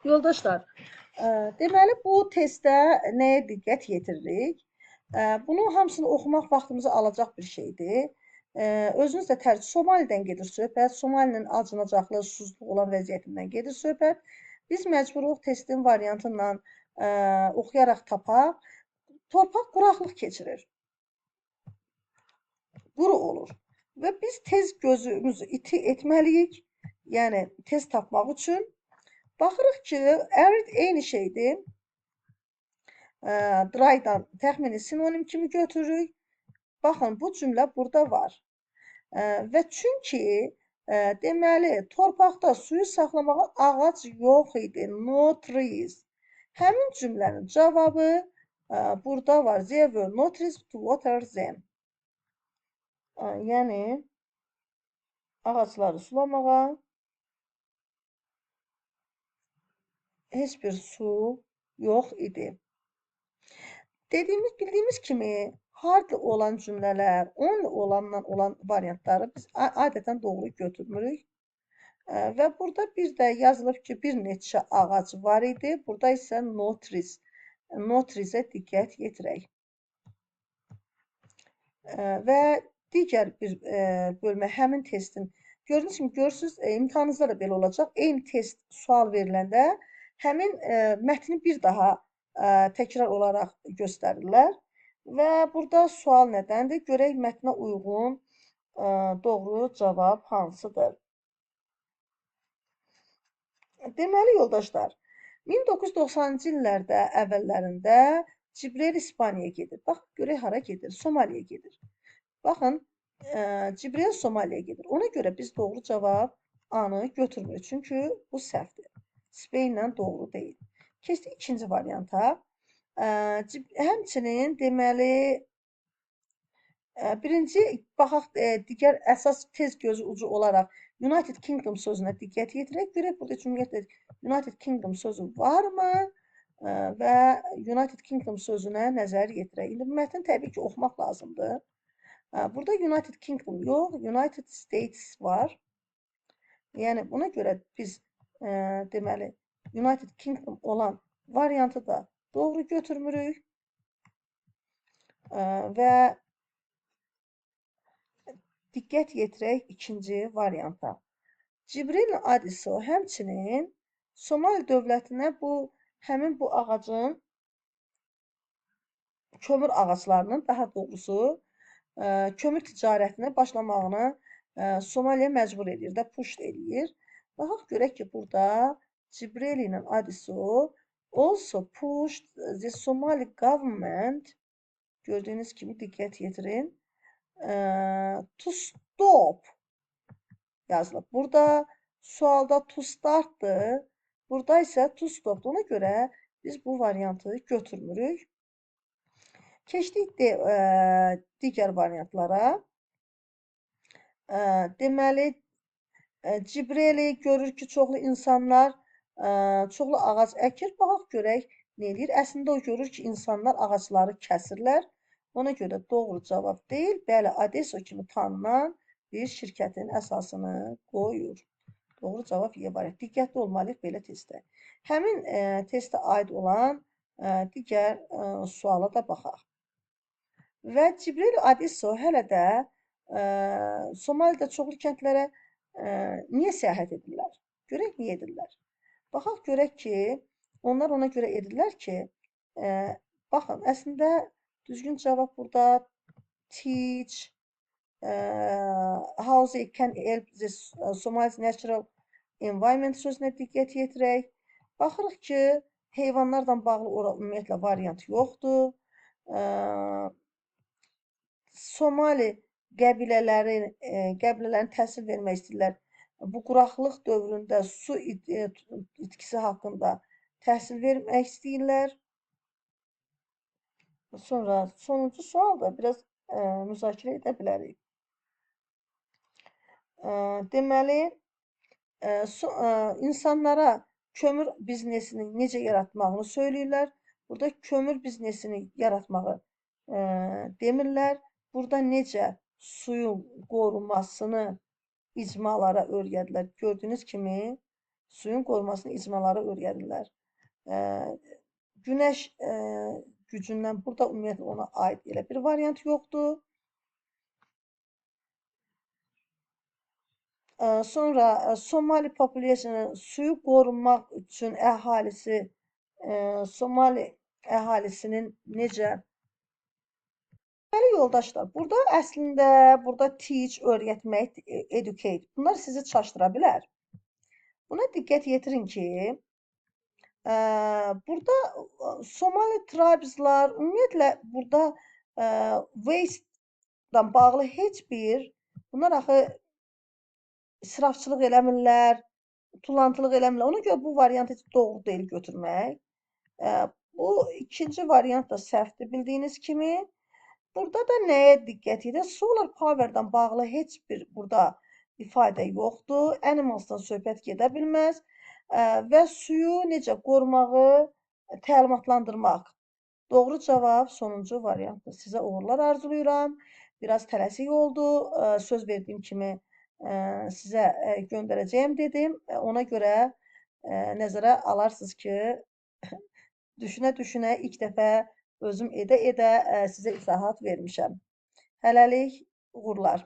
Yoldaşlar, deməli bu testdə nəyə diqqət yetiririk? Bunun hamısını oxumaq vaxtımızı alacaq bir şeydir. Özünüz də Somalidən gedir söhbət, Somalinin acınacaqlı, susuzluq olan vəziyyətindən gedir söhbət. Biz məcburuq testin variantı ilə oxuyaraq tapaq. Torpaq quraqlıq keçirir, quru olur və biz tez gözümüzü iti etməliyik, yəni tez tapmaq üçün. Baxırıq ki, arid eyni şeydir. Dry'dan təxmini sinonim kimi götürürük. Baxın, bu cümlə burada var. Və çünki deməli, torpaqda suyu saxlamağa ağac yox idi. No trees. Həmin cümlənin cavabı burada var. There were no trees to water them. Yəni, ağacları sulamağa heç bir su yox idi. Bildiyimiz kimi hardly olan cümlələr, only olandan olan variantları biz adətən doğru götürmürük. Və burada bir də yazılıb ki, bir neçə ağac var idi. Burada isə no trees. No trees-ə diqqət yetirək. Və digər bir bölmə həmin testin gördüyünüz kimi görürsünüz, imtahanınızda da belə olacaq. Eyni test sual veriləndə həmin mətni bir daha təkrar olaraq göstərirlər və burada sual nədəndir? Görək mətnə uyğun doğru cavab hansıdır? Deməli, yoldaşlar, 1990-cı illərdə əvvəllərində Cibrel İspaniyaya gedir. Bax, görək hara gedir? Somaliyaya gedir. Baxın, Cibrel Somaliyaya gedir. Ona görə biz doğru cavab A-nı götürmürük. Çünki bu səhvdir. Spainlə doğru deyil. Keçdik ikinci varianta. Həmçinin deməli birinci baxaq digər əsas tez gözü ucu olaraq United Kingdom sözünə diqqət yetirək. Görək burada ümumiyyətlə United Kingdom sözü varmı? Və United Kingdom sözünə nəzər yetirək. İndi bu mətni təbii ki, oxumaq lazımdır. Burada United Kingdom yox, United States var. Yəni buna görə biz deməli United Kingdom olan variantı da doğru götürmürük və diqqət yetirək ikinci varianta. Cibril Adiso həmçinin Somali dövlətinə həmin bu ağacın kömür ağaclarının daha doğrusu kömür ticarətinə başlamağını Somaliya məcbur edir də, push edir. Baxaq görək ki, burada Cibril ilə Adiso also pushed the Somali government, gördüyünüz kimi diqqət yetirin, to stop yazılıb. Burada sualda to startdır, burada isə to stopdur. Ona görə biz bu variantı götürmürük. Keçdik digər variantlara. Deməli, Cibreli görür ki, çoxlu insanlar çoxlu ağac əkir. Baxaq görək nə edir. Əslində o görür ki, insanlar ağacları kəsirlər. Ona görə doğru cavab deyil. Bəli, Adeso kimi tanınan bir şirkətin əsasını qoyur. Doğru cavab Y variantı. Diqqətli olmalıyıq belə testdə. Həmin testə aid olan digər suala da baxaq. Və Cibril Adiso hələ də Somalidə çoxlu kəndlərə niyə səyahət edirlər? Görək niyə edirlər? Baxaq görək ki, onlar ona görə edirlər ki, baxın, əslində düzgün cavab burada teach, how they can help the Somali's natural environment sözünə diqqət yetirək. Baxırıq ki, heyvanlarla bağlı ümumiyyətlə variant yoxdur. Somali qəbilələrin təhsil vermək istəyirlər. Bu quraqlıq dövründə su itkisi haqqında təhsil vermək istəyirlər. Sonra sonuncu sual da biraz müzakirə edə bilərik. Deməli, insanlara kömür biznesini necə yaratmağını söyləyirlər. Burada kömür biznesini yaratmağı demirlər. Burada necə suyun qorunmasını icmalara öyrədilər. Gördüyünüz kimi suyun qorunmasını icmaları öyrədirlər. E, Günəş gücündən burada ümumiyyətlə ona aid elə bir variant yoxdur. Sonra Somali populasyonu suyu qorunmaq üçün əhalisi Somali əhalisinin necə yoldaşlar, burada əslində burada teach, öyrətmək, educate bunlar sizi çaşdıra bilər. Buna diqqət yetirin ki, burada Somali tribeslar ümumiyyətlə burada waste-la bağlı heç bir bunlar axı israfçılıq eləmirlər, tullantılıq eləmirlər. Ona görə bu variant heç doğru deyil götürmək. Bu ikinci variant da səhvdir bildiyiniz kimi. Burada da nəyə diqqət edək? Solar power'dan bağlı heç bir burada ifadə yoxdur. Animalsdan söhbət gedə bilməz və suyu necə qorumağı təlimatlandırmaq. Doğru cavab sonuncu variantdır. Sizə uğurlar arzulayıram. Biraz tələsik oldu. Söz verdiyim kimi sizə göndərəcəyim dedim. Ona görə nəzərə alarsınız ki, düşünə-düşünə ilk dəfə özüm edə-edə sizə izahat vermişəm. Hələlik uğurlar.